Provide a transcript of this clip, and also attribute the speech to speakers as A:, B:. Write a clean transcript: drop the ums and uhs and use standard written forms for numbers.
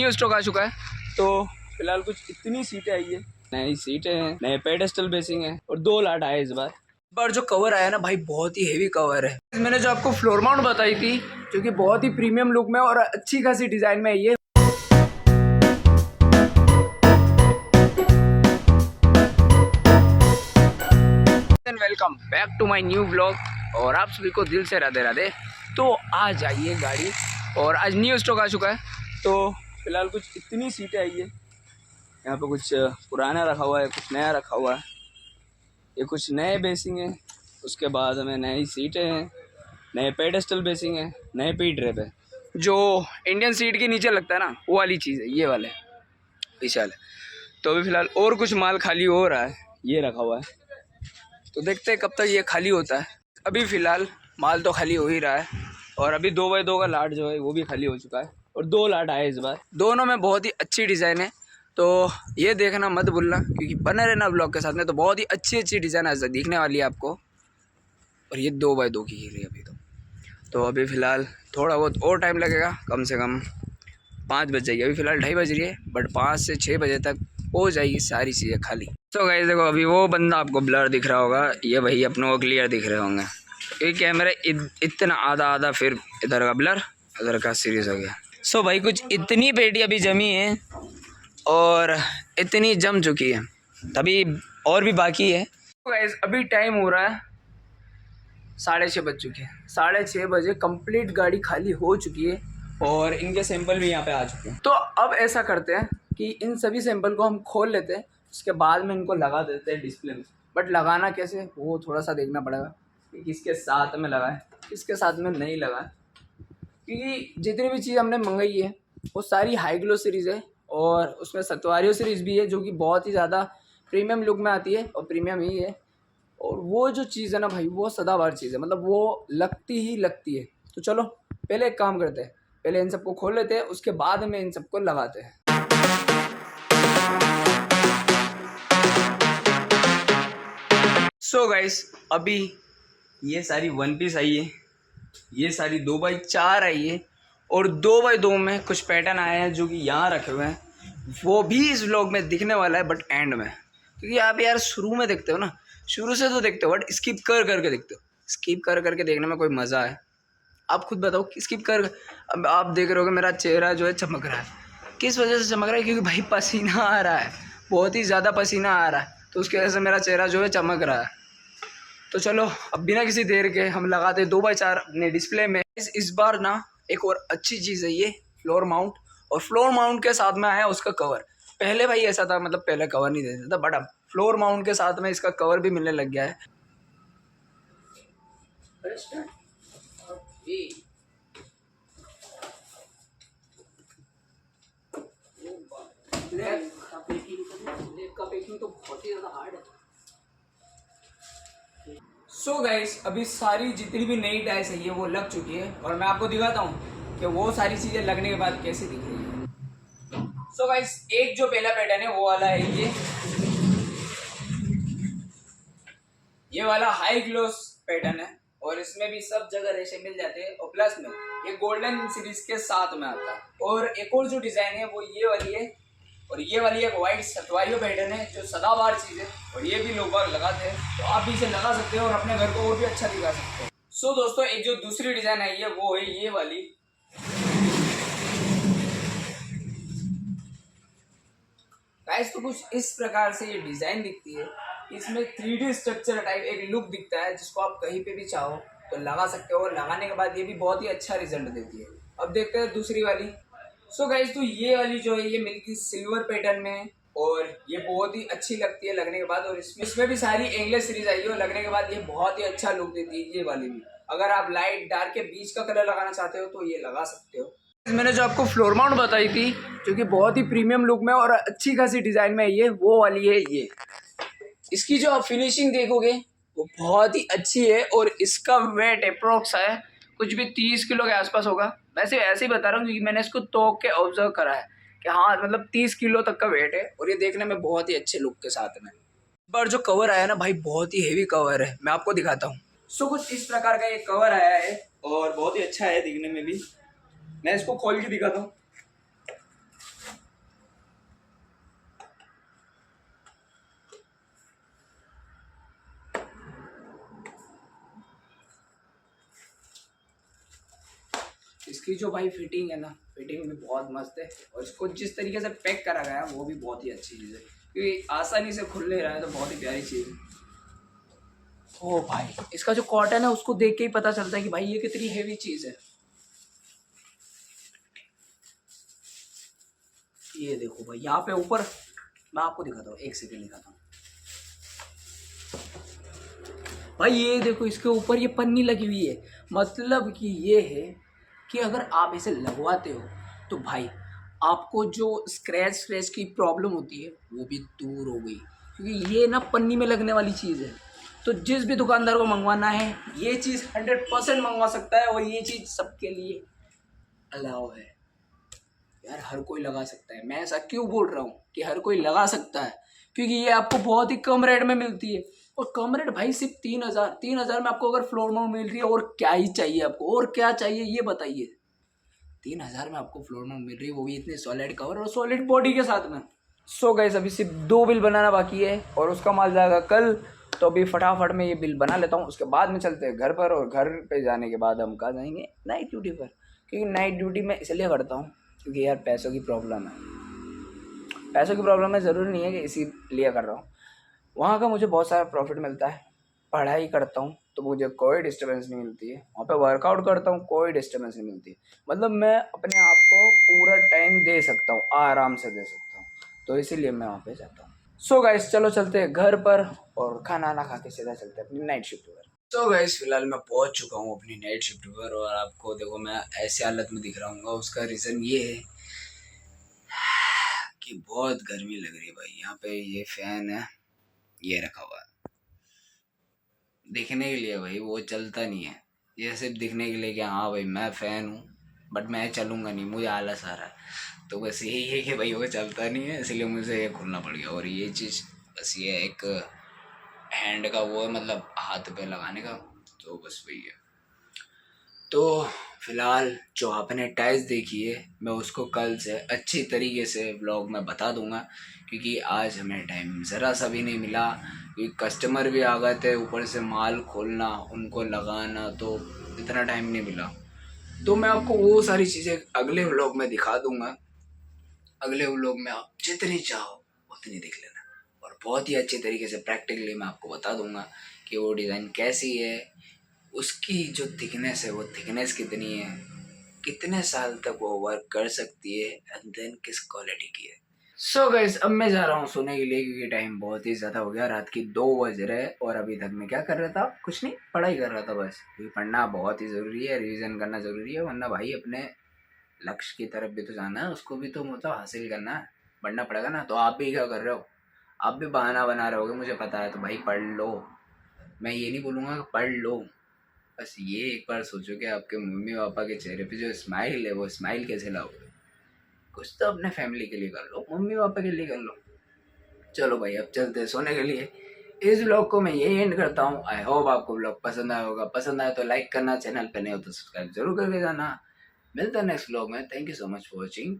A: New stock आ चुका है। तो फिलहाल कुछ इतनी सीटें आई है, नई सीटें हैं, नए पेडेस्टल बेसिंग है और 2 लाट आए इस बार जो कवर आया ना भाई बहुत ही हेवी कवर है। मैंने जो आपको फ्लोर माउंट बताई थी जो कि बहुत ही प्रीमियम लुक में और अच्छी खासी डिजाइन में है ये। Welcome back to my new blog और आप सभी को दिल से राधे राधे। तो आज आई है गाड़ी और आज न्यू स्टॉक आ चुका है। तो फिलहाल कुछ इतनी सीटें आई है, यहाँ पे कुछ पुराना रखा हुआ है, कुछ नया रखा हुआ है, ये कुछ नए बेसिंग है, उसके बाद हमें नई सीटें हैं, नए पेडेस्टल बेसिंग है, नए पी ड्रेप है। जो इंडियन सीट के नीचे लगता है ना वो वाली चीज़ है, ये वाले विशाल है। तो अभी फ़िलहाल और कुछ माल खाली हो रहा है, ये रखा हुआ है, तो देखते हैं कब तक ये खाली होता है। अभी फ़िलहाल माल तो खाली हो ही रहा है और अभी 2x2 का लाट जो है वो भी खाली हो चुका है और 2 लाट आए इस बार। दोनों में बहुत ही अच्छी डिज़ाइन है, तो ये देखना मत भूलना क्योंकि बने रहना ब्लॉग के साथ में। तो बहुत ही अच्छी डिज़ाइन आज दिखने वाली है आपको। और ये 2x2 की है अभी तो अभी फ़िलहाल थोड़ा बहुत और टाइम लगेगा, कम से कम 5 बज जाएगी। अभी फ़िलहाल 2:30 बज रही है, बट 5 से 6 बजे तक हो जाएगी सारी चीज़ें खाली। तो गाइस देखो अभी वो बंदा आपको ब्लर दिख रहा होगा, ये भाई अपनों को क्लियर दिख रहे होंगे क्योंकि कैमरा इतना आधा फिर इधर का ब्लर इधर का सीरीज हो गया। सो भाई कुछ इतनी पेटी अभी जमी है और इतनी जम चुकी है, तभी और भी बाकी है। तो गाइस अभी टाइम हो रहा है 6:30 बज चुके हैं। 6:30 बजे कंप्लीट गाड़ी खाली हो चुकी है और इनके सैंपल भी यहाँ पे आ चुके हैं। तो अब ऐसा करते हैं कि इन सभी सैंपल को हम खोल लेते हैं, उसके बाद में इनको लगा देते हैं डिस्प्ले में। बट लगाना कैसे वो थोड़ा सा देखना पड़ेगा कि किसके साथ में लगा है, किसके साथ में नहीं लगा है, क्योंकि जितनी भी चीज़ हमने मंगाई है वो सारी हाई ग्लो सीरीज़ है और उसमें सत्वारियो सीरीज़ भी है जो कि बहुत ही ज़्यादा प्रीमियम लुक में आती है और प्रीमियम ही है। और वो जो चीज़ है ना भाई वो सदाबहार चीज़ है, मतलब वो लगती ही लगती है। तो चलो पहले एक काम करते हैं, पहले इन सबको खोल लेते हैं, उसके बाद में इन सबको लगाते हैं। सो गाइस अभी ये सारी 1 पीस आई है, ये सारी 2x4 आई है और 2x2 में कुछ पैटर्न आए हैं जो कि यहाँ रखे हुए हैं, वो भी इस व्लॉग में दिखने वाला है बट एंड में। क्योंकि आप यार शुरू में देखते हो ना, शुरू से तो देखते हो बट स्किप कर करके देखते हो। स्किप कर करके देखने में कोई मज़ा है? आप खुद बताओ, स्किप कर। अब आप देख रहे हो कि मेरा चेहरा जो है चमक रहा है, किस वजह से चमक रहा है? क्योंकि भाई पसीना आ रहा है, बहुत ही ज़्यादा पसीना आ रहा है, तो उसकी वजह से मेरा चेहरा जो है चमक रहा है। तो चलो अब बिना किसी देर के हम लगाते 2x4 अपने डिस्प्ले में। इस बार ना एक और अच्छी चीज़ है ये फ्लोर माउंट, और फ्लोर माउंट के साथ में आया उसका कवर। पहले भाई ऐसा था, मतलब पहले कवर नहीं देता था, बट अब फ्लोर माउंट के साथ में इसका कवर भी मिलने लग गया है। पैकिंग तो बहुत ही ज़्यादा हार्ड है। सो गाइस अभी सारी जितनी भी नई डाइस है ये वो लग चुकी है और मैं आपको दिखाता हूँ कि वो सारी चीज़ें लगने के बाद कैसी दिख रही है। सो गाइस एक जो पहला पैटर्न है वो वाला है ये वाला हाई ग्लोस पैटर्न है और इसमें भी सब जगह रेशे मिल जाते हैं और प्लस में ये गोल्डन सीरीज के साथ में आता है। और एक और जो डिज़ाइन है वो ये वाली है और ये वाली एक वाइट सतवारियो पैटर्न है जो सदाबहार चीज़ है और ये भी लोग बाग लगाते हैं, तो आप भी इसे लगा सकते हो और अपने घर को और भी अच्छा दिखा सकते हो। सो दोस्तों एक जो दूसरी डिज़ाइन आई है वो है ये वाली। गाइस तो कुछ इस प्रकार से ये डिज़ाइन दिखती है। इसमें 3D स्ट्रक्चर टाइप एक लुक दिखता है जिसको आप कहीं पे भी चाहो तो लगा सकते हो। लगाने के बाद ये भी बहुत ही अच्छा रिजल्ट देती है। अब देखते हैं दूसरी वाली। सो गाइस तो ये वाली जो है ये मिल्की सिल्वर पैटर्न में और ये बहुत ही अच्छी लगती है लगने के बाद। और इसमें भी सारी इंग्लिश सीरीज आई है और लगने के बाद ये बहुत ही अच्छा लुक देती है ये वाली भी। अगर आप लाइट डार्क के बीच का कलर लगाना चाहते हो तो ये लगा सकते हो। मैंने जो आपको फ्लोर माउंट बताई थी जो कि बहुत ही प्रीमियम लुक में और अच्छी खासी डिज़ाइन में ये वो वाली है ये। इसकी जो आप फिनिशिंग देखोगे वो बहुत ही अच्छी है और इसका वेट अप्रोक्स है कुछ भी 30 किलो के आसपास होगा। वैसे ऐसे ही बता रहा हूँ क्योंकि मैंने इसको तोक के ऑब्जर्व करा है कि हाँ मतलब 30 किलो तक का वेट है और ये देखने में बहुत ही अच्छे लुक के साथ में। पर जो कवर आया ना भाई बहुत ही हेवी कवर है, मैं आपको दिखाता हूँ। सो कुछ इस प्रकार का ये कवर आया है और बहुत ही अच्छा है दिखने में भी। मैं इसको खोल के दिखाता हूँ। इसकी जो भाई फिटिंग है ना, फिटिंग भी बहुत मस्त है और इसको जिस तरीके से पैक करा गया है वो भी बहुत ही अच्छी चीज़ है, क्योंकि आसानी से खुल नहीं रहा है तो बहुत ही प्यारी चीज़ है। ओ भाई इसका जो कॉटन है उसको देख के ही पता चलता है कि भाई ये कितनी हेवी चीज़ है। ये देखो भाई यहाँ पे ऊपर मैं आपको दिखाता हूँ, एक सेकेंड दिखाता हूँ भाई। ये देखो इसके ऊपर ये पन्नी लगी हुई है, मतलब कि ये है कि अगर आप इसे लगवाते हो तो भाई आपको जो स्क्रैच स्क्रैच की प्रॉब्लम होती है वो भी दूर हो गई, क्योंकि ये ना पन्नी में लगने वाली चीज़ है। तो जिस भी दुकानदार को मंगवाना है ये चीज़ 100% मंगवा सकता है और ये चीज़ सबके लिए अलाउ है यार, हर कोई लगा सकता है। मैं ऐसा क्यों बोल रहा हूँ कि हर कोई लगा सकता है, क्योंकि ये आपको बहुत ही कम रेट में मिलती है और कम रेट भाई सिर्फ 3,000 में आपको अगर फ्लोर माउंट मिल रही है, और क्या ही चाहिए आपको, और क्या चाहिए ये बताइए। 3,000 में आपको फ्लोर माउंट मिल रही है, वो भी इतने सॉलिड कवर और सॉलिड बॉडी के साथ में। सो गाइस अभी सिर्फ 2 बिल बनाना बाकी है और उसका माल जाएगा कल, तो अभी फटाफट में ये बिल बना लेता हूँ, उसके बाद में चलते हैं घर पर और घर पे जाने के बाद हम कहाँ जाएंगे नाइट ड्यूटी पर, क्योंकि नाइट ड्यूटी मैं इसलिए करता हूँ क्योंकि यार पैसों की प्रॉब्लम है। पैसों की प्रॉब्लम है, ज़रूरी नहीं है कि इसीलिए कर रहा हूँ। वहाँ का मुझे बहुत सारा प्रॉफिट मिलता है, पढ़ाई करता हूँ तो मुझे कोई डिस्टर्बेंस नहीं मिलती है, वहाँ पे वर्कआउट करता हूँ कोई डिस्टर्बेंस नहीं मिलती है, मतलब मैं अपने आप को पूरा टाइम दे सकता हूँ, आराम से दे सकता हूँ, तो इसीलिए मैं वहाँ पे जाता हूँ। सो गाइस चलो चलते हैं घर पर और खाना ना खा के सीधा चलते हैं अपनी नाइट शिफ्ट पर। सो गाइस फिलहाल मैं पहुँच चुका हूँ अपनी नाइट शिफ्ट पर और आपको देखो मैं ऐसे हालत में दिख रहा हूँ, उसका रीज़न ये है कि बहुत गर्मी लग रही है भाई। यहाँ पे ये फैन है, ये रखा हुआ है दिखने के लिए भाई, वो चलता नहीं है, ये सिर्फ दिखने के लिए कि हाँ भाई मैं फ़ैन हूँ, बट मैं चलूँगा नहीं, मुझे आलस आ रहा है। तो बस यही है कि भाई वो चलता नहीं है, इसलिए मुझे ये खोलना पड़ गया। और ये चीज़ बस ये एक हैंड का वो है, मतलब हाथ पे लगाने का, तो बस वही है। तो फिलहाल जो आपने टाइल्स देखी है मैं उसको कल से अच्छी तरीके से व्लॉग में बता दूंगा, क्योंकि आज हमें टाइम ज़रा सा भी नहीं मिला, क्योंकि कस्टमर भी आ गए थे, ऊपर से माल खोलना उनको लगाना, तो इतना टाइम नहीं मिला। तो मैं आपको वो सारी चीज़ें अगले व्लॉग में दिखा दूंगा। अगले व्लॉग में आप जितनी चाहो उतनी देख लेना और बहुत ही अच्छे तरीके से प्रैक्टिकली मैं आपको बता दूंगा कि वो डिज़ाइन कैसी है, उसकी जो थिकनेस है वो थिकनेस कितनी है, कितने साल तक वो वर्क कर सकती है, एंड देन किस क्वालिटी की है। सो गाइस अब मैं जा रहा हूँ सोने के लिए, क्योंकि टाइम बहुत ही ज़्यादा हो गया, रात की 2 बज रहे और अभी तक मैं क्या कर रहा था, कुछ नहीं, पढ़ाई कर रहा था बस, क्योंकि पढ़ना बहुत ही ज़रूरी है, रिविज़न करना ज़रूरी है, वरना भाई अपने लक्ष्य की तरफ भी तो जाना है, उसको भी तो मतलब हासिल करना है, पढ़ना पड़ेगा ना। तो आप भी क्या कर रहे हो, आप भी बहाना बना रहे होगे मुझे पता है, तो भाई पढ़ लो, मैं ये नहीं बोलूँगा कि पढ़ लो, बस ये एक बार सोचो कि आपके मम्मी पापा के चेहरे पे जो स्माइल है वो स्माइल कैसे लाओगे। कुछ तो अपने फैमिली के लिए कर लो, मम्मी पापा के लिए कर लो। चलो भाई अब चलते हैं सोने के लिए। इस व्लॉग को मैं यही एंड करता हूँ। आई होप आपको व्लॉग पसंद आया होगा, पसंद आया तो लाइक करना, चैनल पे नहीं हो तो सब्सक्राइब जरूर करके जाना। मिलते हैं नेक्स्ट व्लॉग में। Thank you so much for watching.